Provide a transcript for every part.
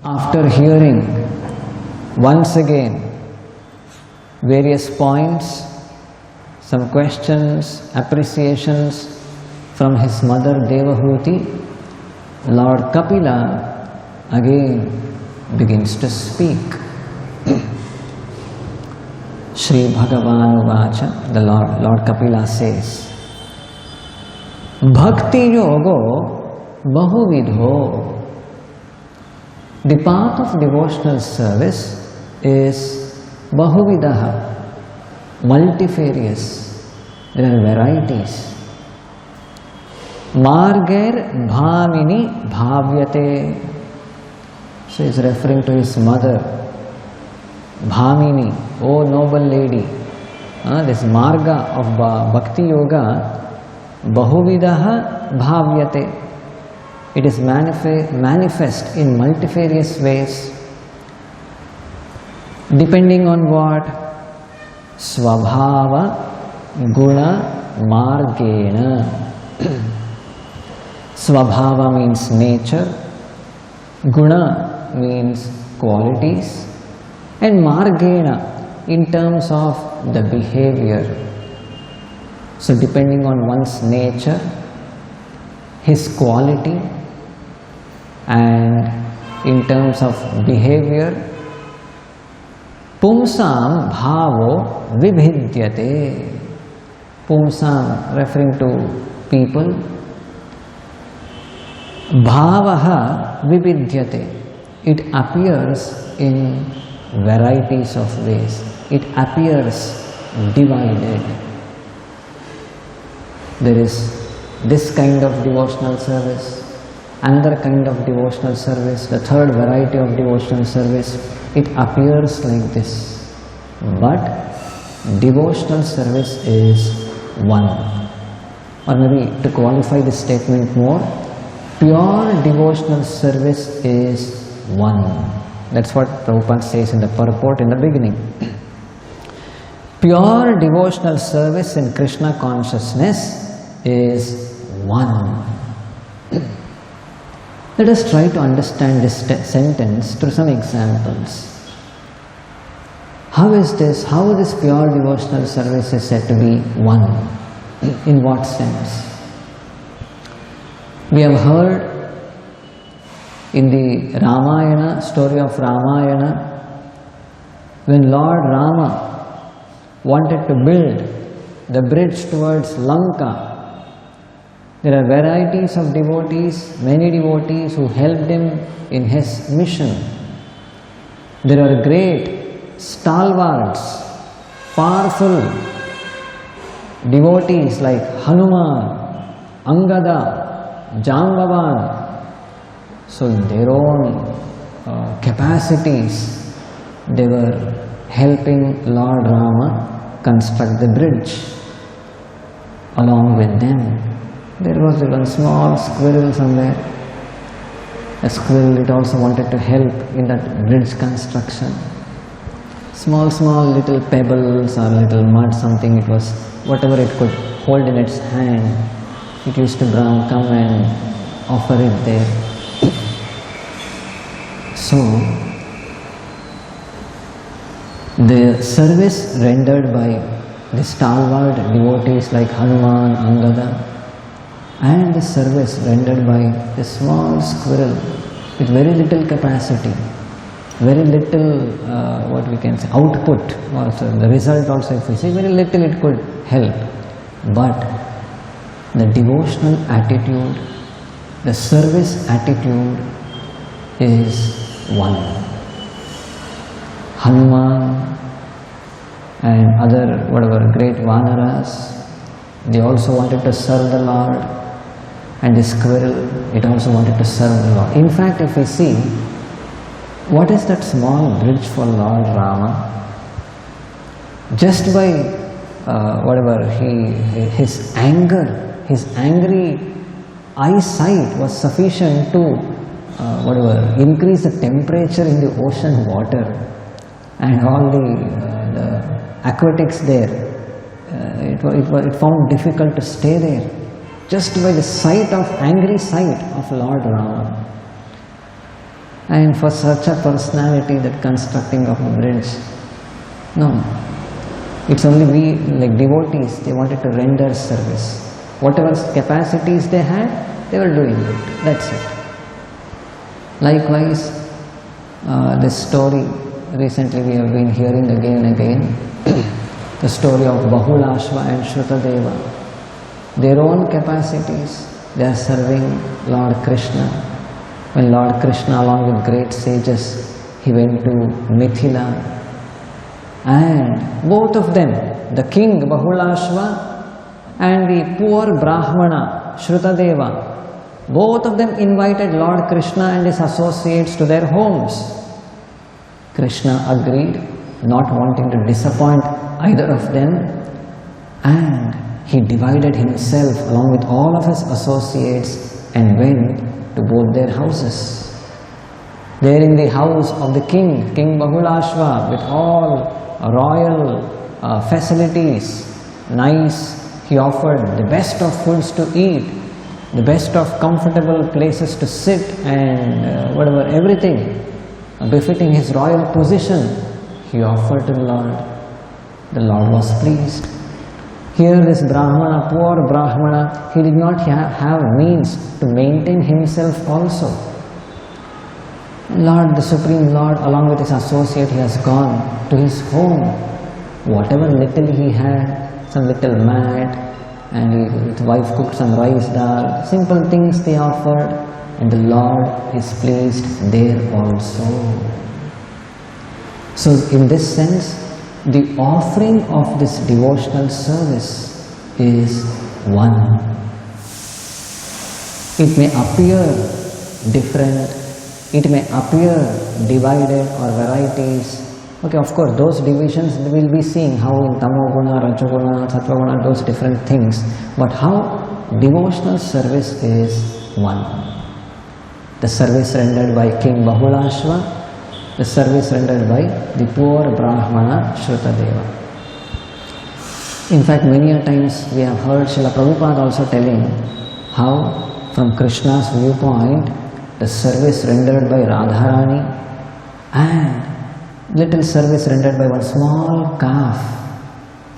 After hearing once again various points, some questions, appreciations from his mother Devahuti, Lord Kapila again begins to speak. Sri Bhagavan Uvacha, the Lord Kapila says, Bhakti Yogo Bahuvidho. The path of devotional service is Bahuvidaha, multifarious. There are varieties. Marger Bhamini Bhavyate. So he is referring to his mother, Bhamini, oh noble lady. This marga of Bhakti Yoga, Bahuvidaha Bhavyate. It is manifest in multifarious ways, depending on what? Swabhava Guna Margena. Swabhava means nature, Guna means qualities, and Margena in terms of the behavior. So depending on one's nature, his quality, and in terms of behavior, Pumsam Bhavo Vibhidyate. Pumsam referring to people, Bhavaha Vibhidyate. It appears in varieties of ways. It appears divided. There is this kind of devotional service, another kind of devotional service, the third variety of devotional service. It appears like this, but devotional service is one. Or maybe to qualify this statement more, pure devotional service is one. That's what Prabhupada says in the purport in the beginning. Pure devotional service in Krishna consciousness is one. Let us try to understand this sentence through some examples. How is this? How this pure devotional service is said to be one? In what sense? We have heard in the Ramayana, story of Ramayana, when Lord Rama wanted to build the bridge towards Lanka. There are varieties of devotees, many devotees who helped him in his mission. There are great stalwarts, powerful devotees like Hanuman, Angada, Jambavan. So in their own capacities, they were helping Lord Rama construct the bridge. Along with them, there was one small squirrel somewhere. A squirrel, it also wanted to help in that bridge construction. Small little pebbles or little mud, something it was, whatever it could hold in its hand, it used to come and offer it there. So, the service rendered by the stalwart devotees like Hanuman, Angada, and the service rendered by the small squirrel with very little capacity, very little, what we can say, output, also the result also, if we see, very little it could help. But the devotional attitude, the service attitude is one. Hanuman and other whatever great Vanaras, they also wanted to serve the Lord, and the squirrel, it also wanted to serve the Lord. In fact, if we see, what is that small bridge for Lord Rama? Just by his anger, his angry eyesight was sufficient to increase the temperature in the ocean water, and all the aquatics there, it found difficult to stay there. Just by the angry sight of Lord Rama. And for such a personality, that constructing of the bridge, no. It's only we, like devotees, they wanted to render service. Whatever capacities they had, they were doing it. That's it. Likewise, this story, recently we have been hearing again and again, the story of Bahulashva and Shrutadeva. Their own capacities, they are serving Lord Krishna. When Lord Krishna, along with great sages, he went to Mithila, and both of them, the king Bahulashva and the poor Brahmana Shrutadeva, both of them invited Lord Krishna and his associates to their homes. Krishna agreed, not wanting to disappoint either of them, and he divided himself along with all of his associates and went to both their houses. There in the house of the king, King Bahulashva, with all royal facilities, nice, he offered the best of foods to eat, the best of comfortable places to sit, and whatever, everything befitting his royal position, he offered to the Lord. The Lord was pleased. Here this Brahmana, poor Brahmana, he did not have means to maintain himself also. Lord, the Supreme Lord, along with his associate, he has gone to his home. Whatever little he had, some little mat, and his wife cooked some rice dal, simple things they offered, and the Lord is pleased there also. So in this sense, the offering of this devotional service is one. It may appear different, it may appear divided or varieties. Okay, of course, those divisions we will be seeing how in Tamoguna, Rajoguna, Sattvaguna, those different things. But how devotional service is one. The service rendered by King Bahulashva, the service rendered by the poor Brahmana Shrutadeva. In fact, many a times we have heard Srila Prabhupada also telling how from Krishna's viewpoint, the service rendered by Radharani and little service rendered by one small calf,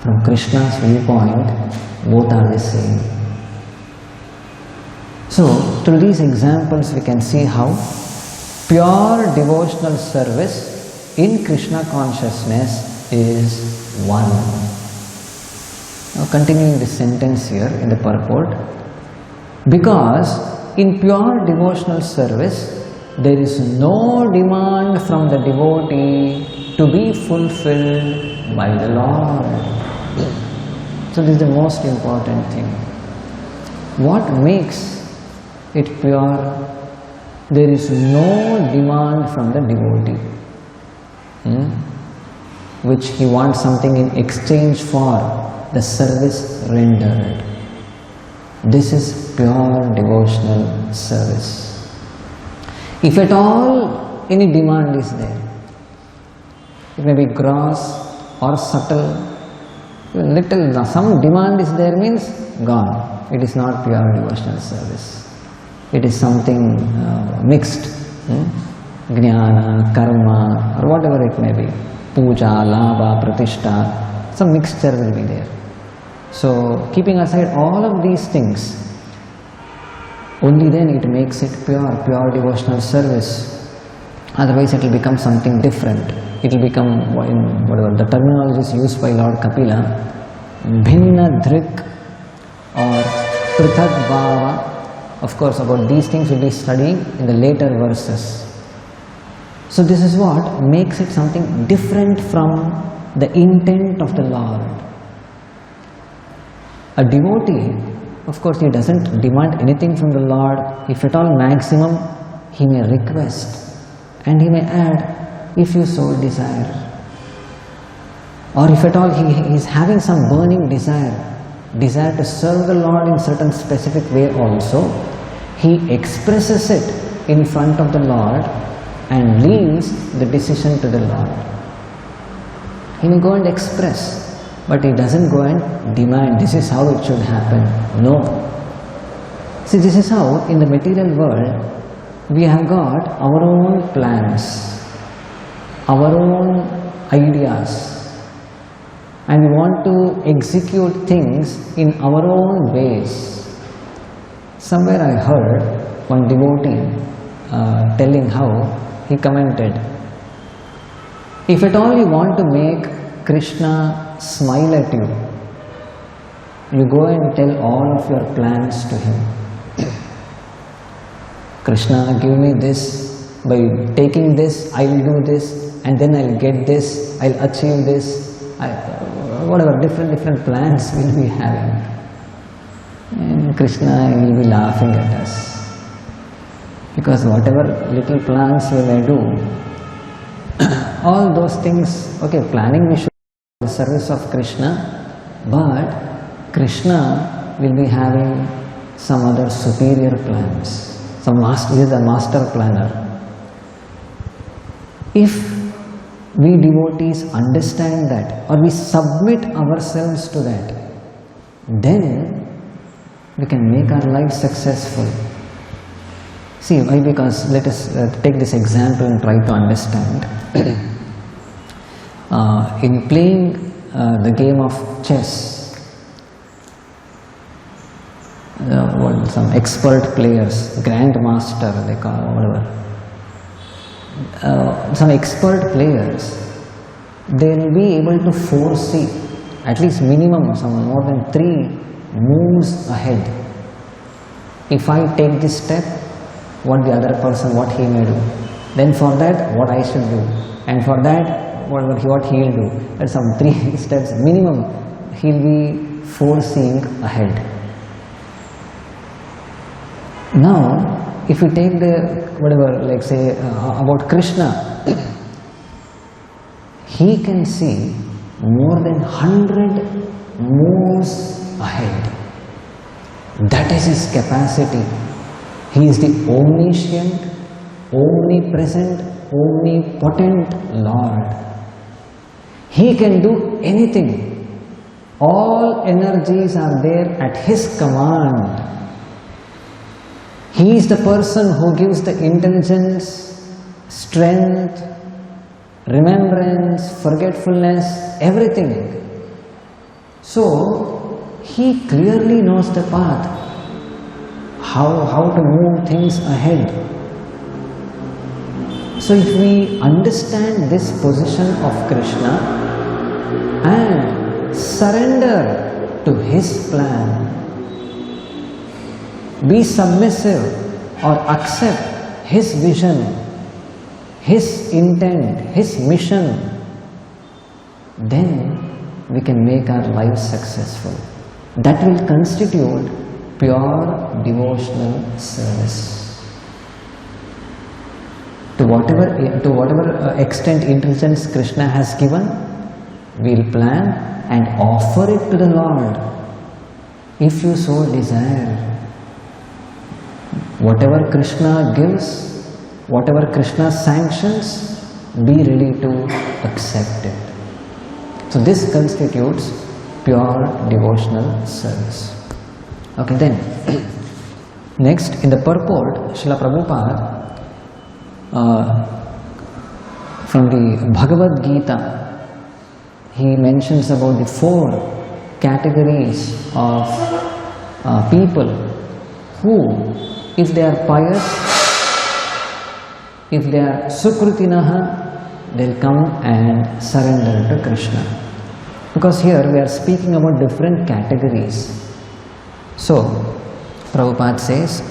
from Krishna's viewpoint, both are the same. So, through these examples we can see how pure devotional service in Krishna consciousness is one. Now continuing this sentence here in the purport, because in pure devotional service there is no demand from the devotee to be fulfilled by the Lord. So this is the most important thing. What makes it pure? There is no demand from the devotee, which he wants something in exchange for the service rendered. This is pure devotional service. If at all any demand is there, it may be gross or subtle, little, some demand is there means gone. It is not pure devotional service. It is something mixed, jnana, karma, or whatever it may be, puja, labha, pratishtha, some mixture will be there. So keeping aside all of these things, only then it makes it pure devotional service. Otherwise it will become something different. It will become, whatever the terminology is used by Lord Kapila, bhinna dhrik or prithak bhava. Of course, about these things we will be studying in the later verses. So this is what makes it something different from the intent of the Lord. A devotee, of course, he doesn't demand anything from the Lord. If at all maximum, he may request, and he may add, if you so desire. Or if at all he is having some burning desire to serve the Lord in certain specific way also, he expresses it in front of the Lord and leaves the decision to the Lord. He may go and express, but he doesn't go and demand, this is how it should happen. No. See, this is how in the material world we have got our own plans, our own ideas, and we want to execute things in our own ways. Somewhere I heard one devotee telling how he commented, if at all you want to make Krishna smile at you, you go and tell all of your plans to him. Krishna, give me this, by taking this I will do this, and then I will get this, I will achieve this, whatever different plans we will be having. And Krishna will be laughing at us. Because whatever little plans we may do, all those things, okay, planning we should do in the service of Krishna, but Krishna will be having some other superior plans. He is the master planner. If we devotees understand that, or we submit ourselves to that, then we can make our life successful. See, why? Because let us take this example and try to understand. In playing the game of chess, some expert players, grandmaster they call, whatever, some expert players, they will be able to foresee at least minimum some more than 3 moves ahead. If I take this step, what the other person, what he may do, then for that what I should do, and for that what he will do. That's some 3 steps minimum he will be foreseeing ahead. Now, if we take the, whatever, like say about Krishna, he can see more than 100 moves ahead. That is his capacity. He is the omniscient, omnipresent, omnipotent Lord. He can do anything. All energies are there at his command. He is the person who gives the intelligence, strength, remembrance, forgetfulness, everything. So, he clearly knows the path, how to move things ahead. So, if we understand this position of Krishna and surrender to his plan, be submissive or accept his vision, his intent, his mission, then we can make our lives successful. That will constitute pure devotional service. To whatever extent intelligence Krishna has given, we will plan and offer it to the Lord. If you so desire, whatever Krishna gives, whatever Krishna sanctions, be ready to accept it. So this constitutes pure devotional service. Okay, then next in the purport, Srila Prabhupada from the Bhagavad Gita, he mentions about the 4 categories of people who, if they are pious, if they are sukrutinaha, they'll come and surrender to Krishna. Because here we are speaking about different categories. So, Prabhupada says,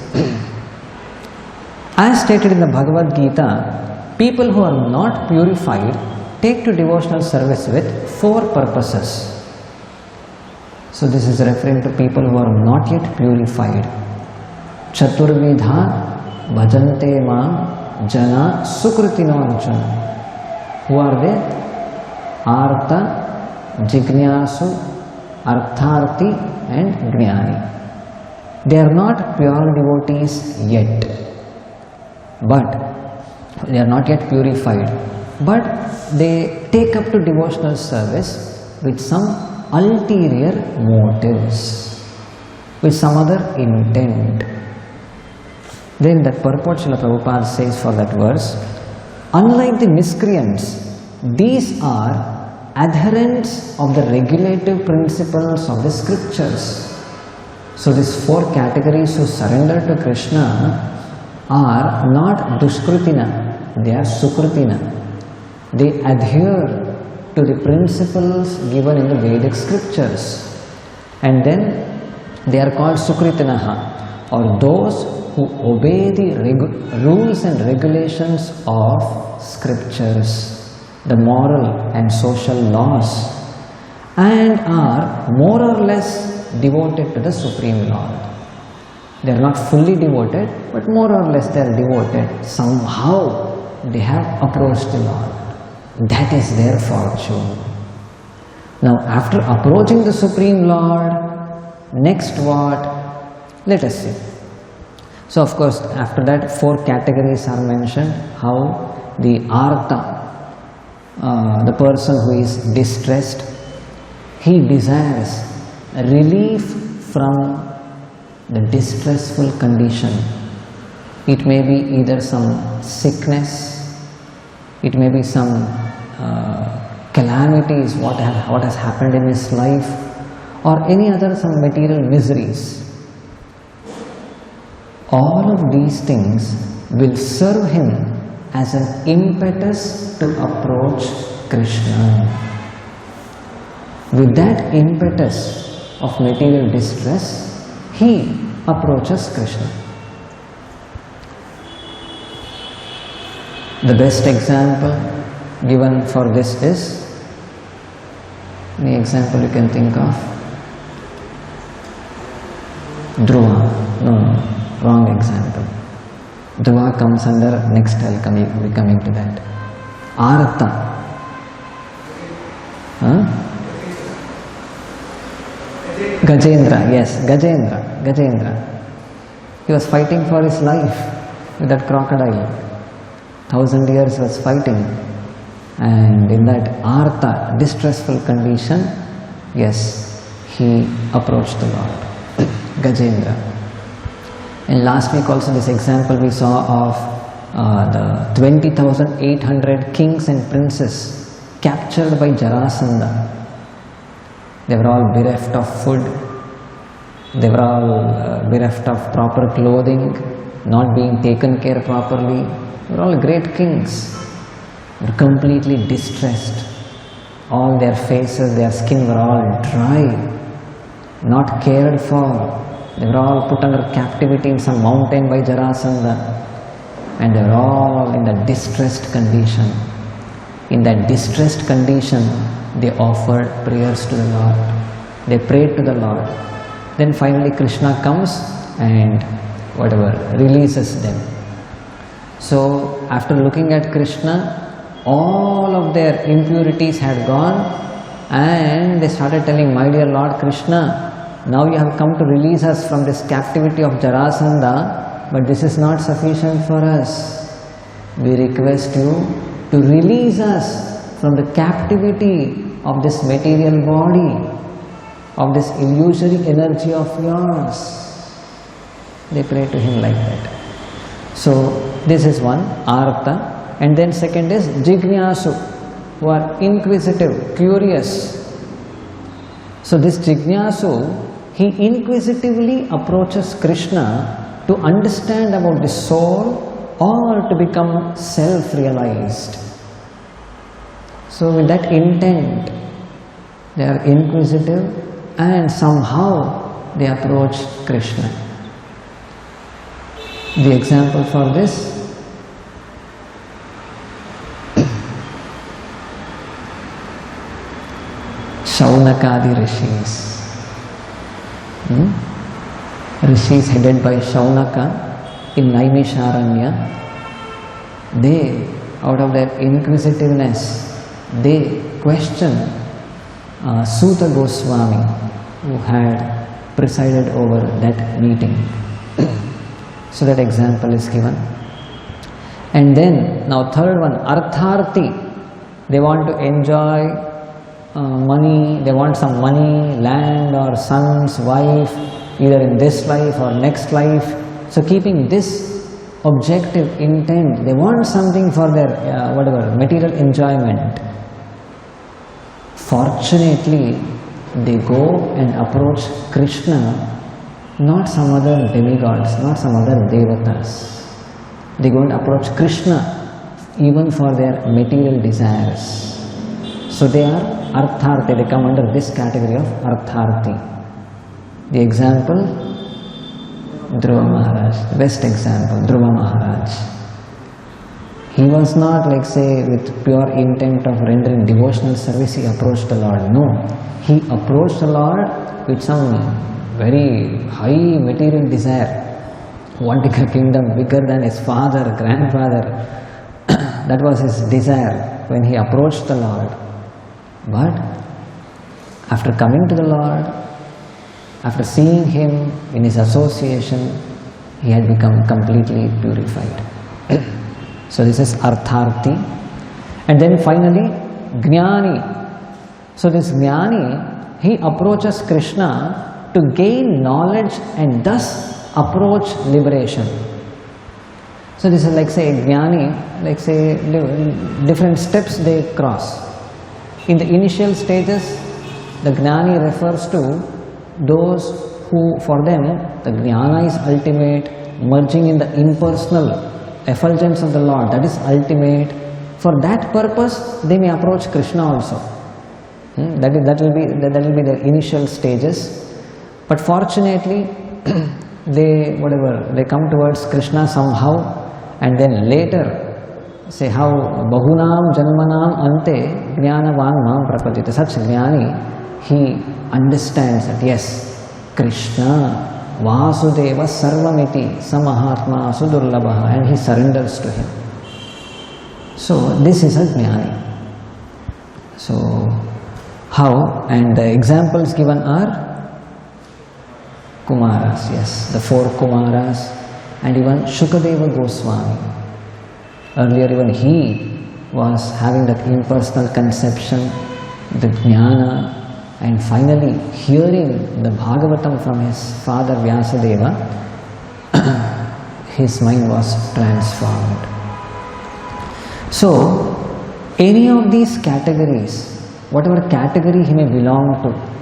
as stated in the Bhagavad Gita, people who are not purified take to devotional service with 4 purposes. So this is referring to people who are not yet purified. Chaturvidha bhajante mam jana sukritinonchana. Who are they? Artha, Jignasu, Artharthi and Jnani. They are not pure devotees yet, but they are not yet purified, but they take up to devotional service with some ulterior motives, with some other intent. Then that purport Srila Prabhupada says for that verse, unlike the miscreants, these are adherents of the regulative principles of the scriptures. So these four categories who surrender to Krishna are not dushkrutina, they are sukrutina. They adhere to the principles given in the Vedic scriptures. And then they are called sukritinaha, or those who obey the rules and regulations of scriptures, the moral and social laws, and are more or less devoted to the Supreme Lord. They are not fully devoted, but more or less they are devoted. Somehow they have approached the Lord. That is their fortune. Now after approaching the Supreme Lord, next what? Let us see. So of course after that four categories are mentioned. How the artha, the person who is distressed, he desires relief from the distressful condition. It may be either some sickness, it may be some calamities, what has happened in his life, or any other some material miseries. All of these things will serve him as an impetus to approach Krishna. With that impetus of material distress, he approaches Krishna. The best example given for this is, any example you can think of? Dhruva. No, wrong example. Dhruva comes under, next I'll be coming to that. Artha. Gajendra, yes, Gajendra. He was fighting for his life with that crocodile. 1,000 years was fighting, and in that artha, distressful condition, yes, he approached the Lord, Gajendra. And last week also this example we saw of the 20,800 kings and princes captured by Jarasandha. They were all bereft of food, they were all bereft of proper clothing, not being taken care properly. They were all great kings. They were completely distressed. All their faces, their skin were all dry, not cared for. They were all put under captivity in some mountain by Jarasandha, and they were all in a distressed condition. In that distressed condition, they offered prayers to the Lord. They prayed to the Lord. Then finally Krishna comes and releases them. So after looking at Krishna, all of their impurities had gone, and they started telling, my dear Lord Krishna, now you have come to release us from this captivity of Jarasandha, but this is not sufficient for us. We request you to release us from the captivity of this material body, of this illusory energy of yours. They pray to him like that. So this is one, artha, and then second is jignasu, who are inquisitive, curious. So this jignasu, he inquisitively approaches Krishna to understand about the soul or to become self-realized. So with that intent, they are inquisitive and somehow they approach Krishna. The example for this, Shaunakadi rishis. Rishis headed by Shaunaka in Naimisharanya, they, out of their inquisitiveness, they questioned Suta Goswami, who had presided over that meeting. So that example is given. And then, now third one, Artharthi. They want to enjoy money, they want some money, land or sons, wife, either in this life or next life. So keeping this objective intent. They want something for their material enjoyment. Fortunately, they go and approach Krishna, not some other demigods, not some other devatas. They go and approach Krishna even for their material desires. So they are artharthi, they come under this category of artharthi. The example, Dhruva Maharaj, the best example, Dhruva Maharaj. He was not like say with pure intent of rendering devotional service, he approached the Lord. No, he approached the Lord with some very high material desire, wanting a kingdom bigger than his father, grandfather. That was his desire when he approached the Lord. But after coming to the Lord, after seeing him in his association, he had become completely purified. So this is artharthi. And then finally, jnani. So this jnani, he approaches Krishna to gain knowledge and thus approach liberation. So this is like say jnani, like say different steps they cross. In the initial stages, the jnani refers to those who, for them, the jnana is ultimate, merging in the impersonal effulgence of the Lord, that is ultimate. For that purpose, they may approach Krishna also. That will be the initial stages. But fortunately, they come towards Krishna somehow, and then later, say how bahunam janmanam ante jnanavan mam prapadita. Such jnani, he understands that yes, Krishna Vasudeva Sarvamiti Samahatma Sudurlabha, and he surrenders to him. So this is a jnani. So how? And the examples given are Kumaras, yes, the 4 Kumaras, and even Shukadeva Goswami. Earlier even he was having that impersonal conception, the jnana, and finally hearing the Bhagavatam from his father Vyasadeva, his mind was transformed. So any of these categories, whatever category he may belong to,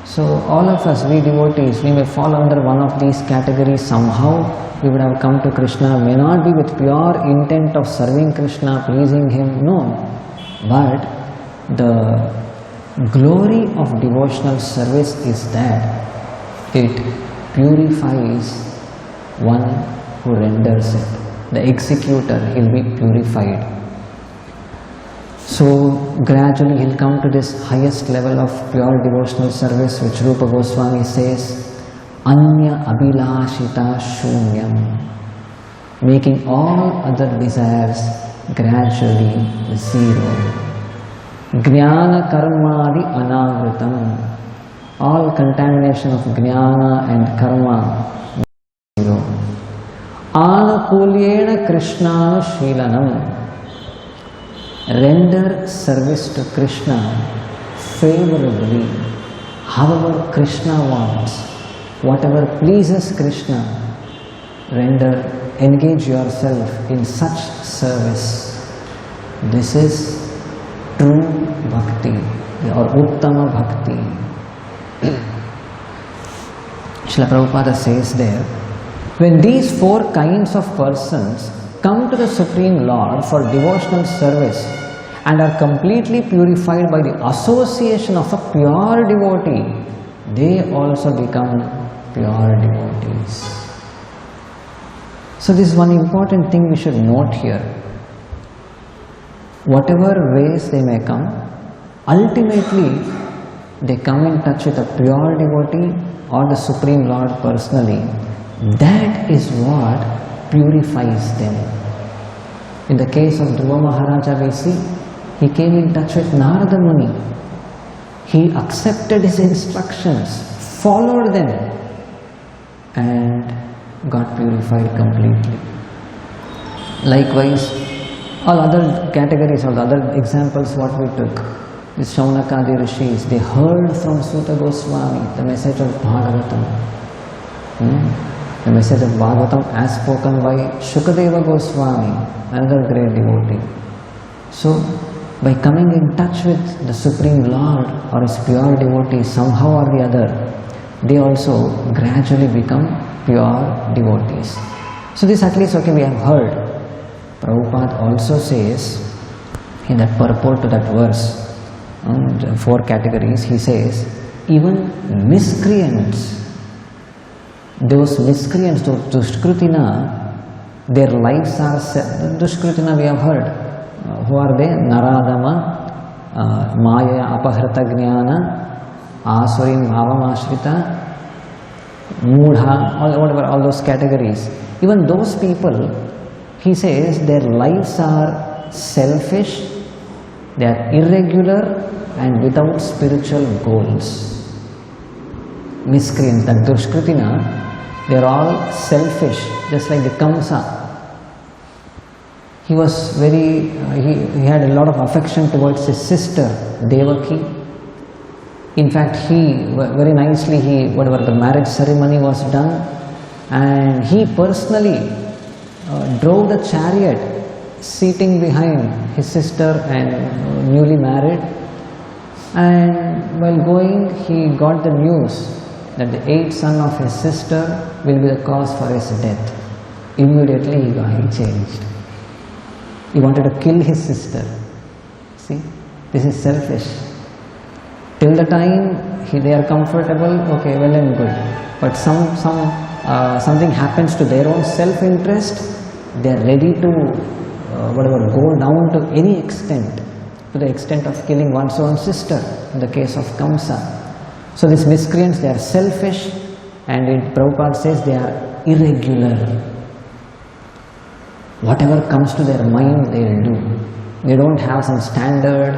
so all of us, we devotees, we may fall under one of these categories somehow. We would have come to Krishna, may not be with pure intent of serving Krishna, pleasing him, no. But the glory of devotional service is that it purifies one who renders it. The executor, he'll be purified. So gradually he'll come to this highest level of pure devotional service, which Rupa Goswami says, Anya Abhilashita Shunyam, making all other desires gradually zero. Jnana Karmadi Anavritam, all contamination of jnana and karma zero. Anukulyena Krishnanu Shilanam, render service to Krishna favorably, however Krishna wants, whatever pleases Krishna, engage yourself in such service. This is true bhakti or uttama bhakti. Srila Prabhupada says there, when these 4 kinds of persons come to the Supreme Lord for devotional service and are completely purified by the association of a pure devotee, they also become pure devotees. So this is one important thing we should note here. Whatever ways they may come, ultimately they come in touch with a pure devotee or the Supreme Lord personally. That is what purifies them. In the case of Dhruva Maharaja, we see he came in touch with Narada Muni. He accepted his instructions, followed them, and got purified completely. Likewise, all other categories or the other examples what we took, these Shaunakadi Rishis, they heard from Suta Goswami the message of Bhagavatam. The message of Bhagavatam as spoken by Shukadeva Goswami, another great devotee. So, by coming in touch with the Supreme Lord or his pure devotees somehow or the other, they also gradually become pure devotees. So this at least, okay, we have heard. Prabhupada also says, in that purport to that verse, 4 categories, he says, even miscreants, those miscreants, those Dushkritina, their lives are set. Dushkritina we have heard. Who are they? Naradama, Maya Apahrata Jnana, Asurim Bhavam Ashrita, Mudha, all those categories. Even those people, he says, their lives are selfish, they are irregular and without spiritual goals. Miscreants, that Dushkritina, they are all selfish, just like the Kamsa. He was very, he had a lot of affection towards his sister Devaki. In fact, he very nicely, whatever the marriage ceremony was done, and he personally drove the chariot, seating behind his sister and newly married. And while going, he got the news that the 8th son of his sister will be the cause for his death. Immediately he changed. He wanted to kill his sister. See, this is selfish. Till the time they are comfortable, okay, well and good. But something happens to their own self-interest, they are ready to go down to any extent, to the extent of killing one's own sister, in the case of Kamsa. So these miscreants, they are selfish, and Prabhupada says they are irregular. Whatever comes to their mind, they will do. They don't have some standard,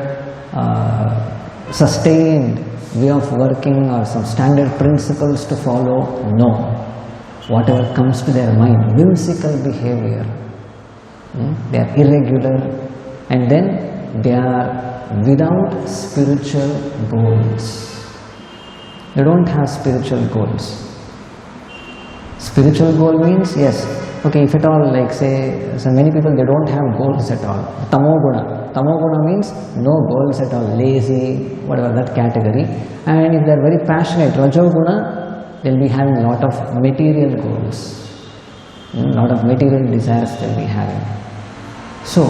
sustained way of working or some standard principles to follow. No. Whatever comes to their mind, whimsical behavior. They are irregular, and then they are without spiritual goals. They don't have spiritual goals. Spiritual goal means, yes, okay, if at all, like say, so many people, they don't have goals at all. Tamoguna. Tamoguna means no goals at all, lazy, whatever that category. And if they are very passionate, Rajoguna, they will be having a lot of material goals. A lot of material desires they will be having. So,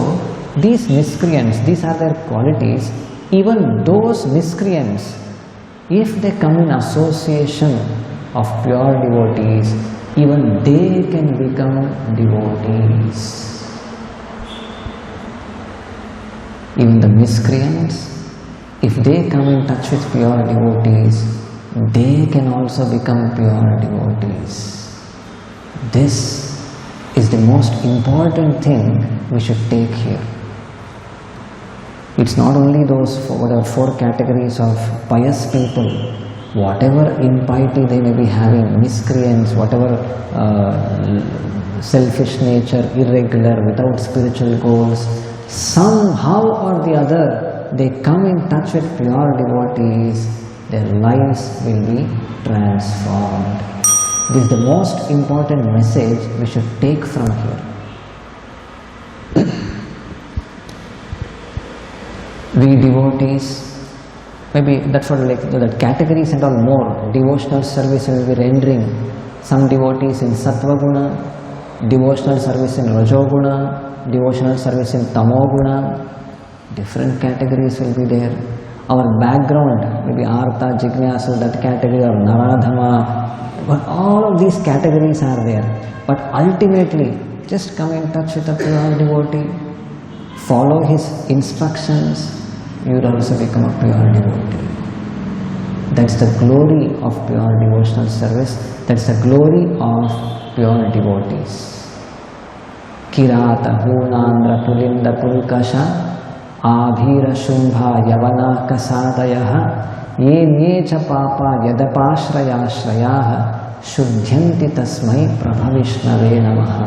these miscreants, these are their qualities. Even those miscreants, if they come in association of pure devotees, even they can become devotees. Even the miscreants, if they come in touch with pure devotees, they can also become pure devotees. This is the most important thing we should take here. It's not only those 4 categories of pious people, whatever impiety they may be having, miscreants, whatever selfish nature, irregular, without spiritual goals, somehow or the other, they come in touch with pure devotees, their lives will be transformed. This is the most important message we should take from here. We devotees, maybe that's what like that categories and all more, devotional service will be rendering. Some devotees in Sattva Guna, devotional service in Rajoguna, devotional service in Tamoguna, different categories will be there. Our background, maybe Artha, Jignasu, that category, or Naradhama, but all of these categories are there. But ultimately, just come in touch with a pure devotee, follow his instructions, you will also become a pure devotee. That's the glory of pure devotional service. That's the glory of pure devotees. Kirata, Hunandra, Pulinda, Pulkasha, Abhira, Shumbha, Yavana, Kasadayaha, Ye Necha Papa, Yadapashraya, Shrayaha, Shuddhyanti Tasmai, Prabhavishnave Namaha.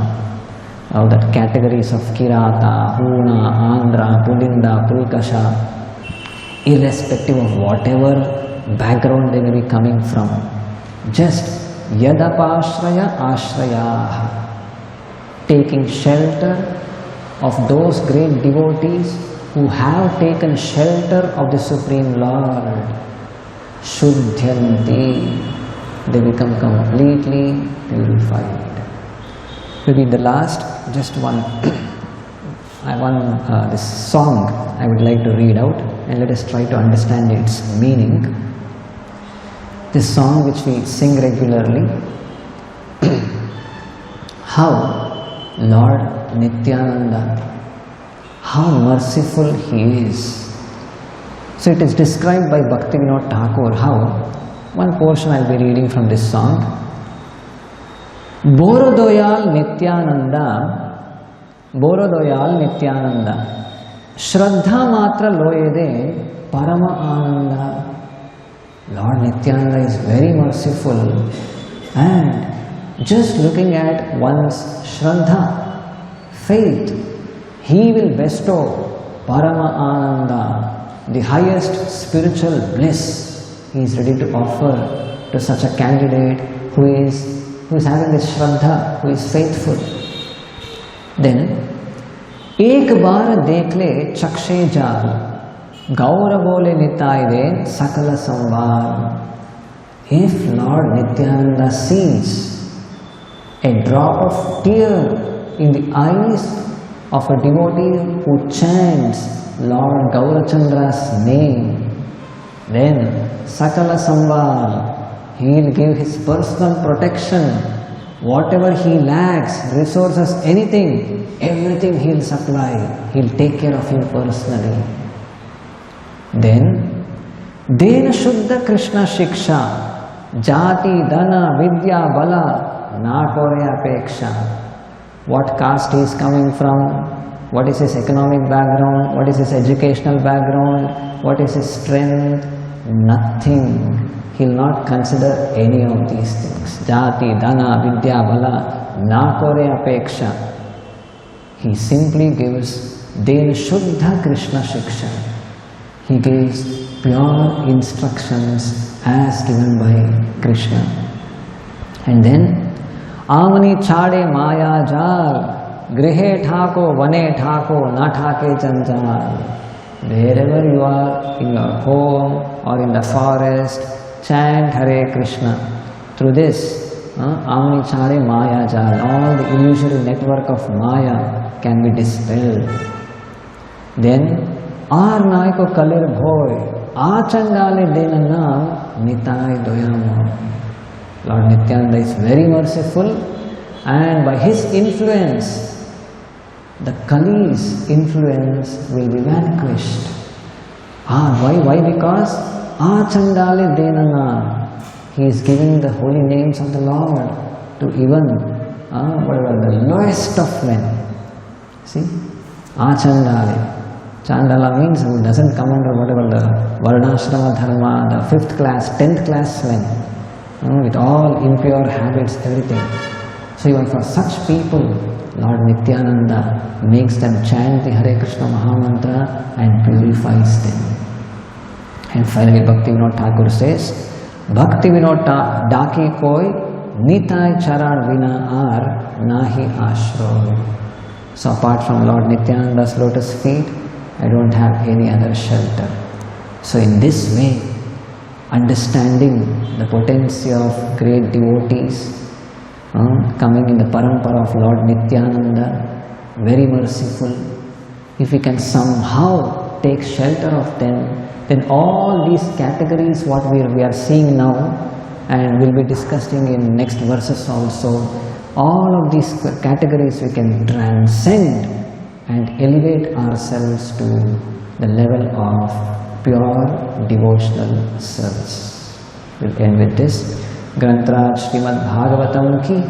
Now that categories of Kirata, Huna, Andhra, Pulinda, Pulkasha, irrespective of whatever background they may be coming from, just yadapashraya ashrayaha, taking shelter of those great devotees who have taken shelter of the Supreme Lord. Shuddhyanti, they become completely purified. Maybe the last, just one, this song I would like to read out, and let us try to understand its meaning. This song which we sing regularly, how Lord Nityananda, how merciful he is. So it is described by Bhaktivinoda Thakur how, one portion I will be reading from this song. Borodoyal Nityananda, Shraddha matra loyede Parama Ananda. Lord Nityananda is very merciful, and just looking at one's Shraddha, faith, he will bestow Parama Ananda, the highest spiritual bliss he is ready to offer to such a candidate who is having this Shraddha, who is faithful. Then, Ek baar dekh le chakshe jal, Gaura bole nitayde sakala samvar. If Lord Nityananda sees a drop of tear in the eyes of a devotee who chants Lord Gaurachandra's name, then sakala samvar, he will give his personal protection. Whatever he lacks, resources, anything, everything he will supply. He will take care of him personally. Then, Dena Shuddha Krishna Shiksha, Jati, Dana, Vidya, Bala, Na Kore Apeksha. What caste he is coming from, what is his economic background, what is his educational background, what is his strength, nothing. He will not consider any of these things. Jati, Dana, Vidya, Bala, Na Kore Apeksha. He simply gives Dena Shuddha Krishna Shiksha. He gives pure instructions as given by Krishna. And then, Amani chade maya jal, grihe thako, vane thako, na thake janjal. Wherever you are, in your home or in the forest, chant Hare Krishna. Through this, Amani chade maya jal, all the illusory network of Maya can be dispelled. Then, Ar naiko kalir bhoy, achandale denanam nitai doyamo. Lord Nityananda is very merciful, and by his influence, the Kali's influence will be vanquished. Why? Because achandale denanam, he is giving the holy names of the Lord to even the lowest of men. See, achandale. Chandala means who doesn't come under whatever the Varnashrama Dharma, the 5th class, 10th class men, with all impure habits, everything. So even for such people, Lord Nityananda makes them chant the Hare Krishna Mahamantra and purifies them. And finally Bhaktivinoda Thakur says, Bhaktivinoda daki koi nitai charan vina ar nahi ashroy. So apart from Lord Nityananda's lotus feet, I don't have any other shelter. So in this way, understanding the potency of great devotees coming in the parampara of Lord Nityananda, very merciful, if we can somehow take shelter of them, then all these categories what we are seeing now and will be discussing in next verses also, all of these categories we can transcend and elevate ourselves to the level of pure devotional service. We'll end with this. Grantraj Srimad Bhagavatam ki,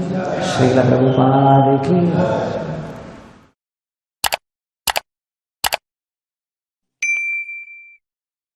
Sri Raghottam Dasa ki.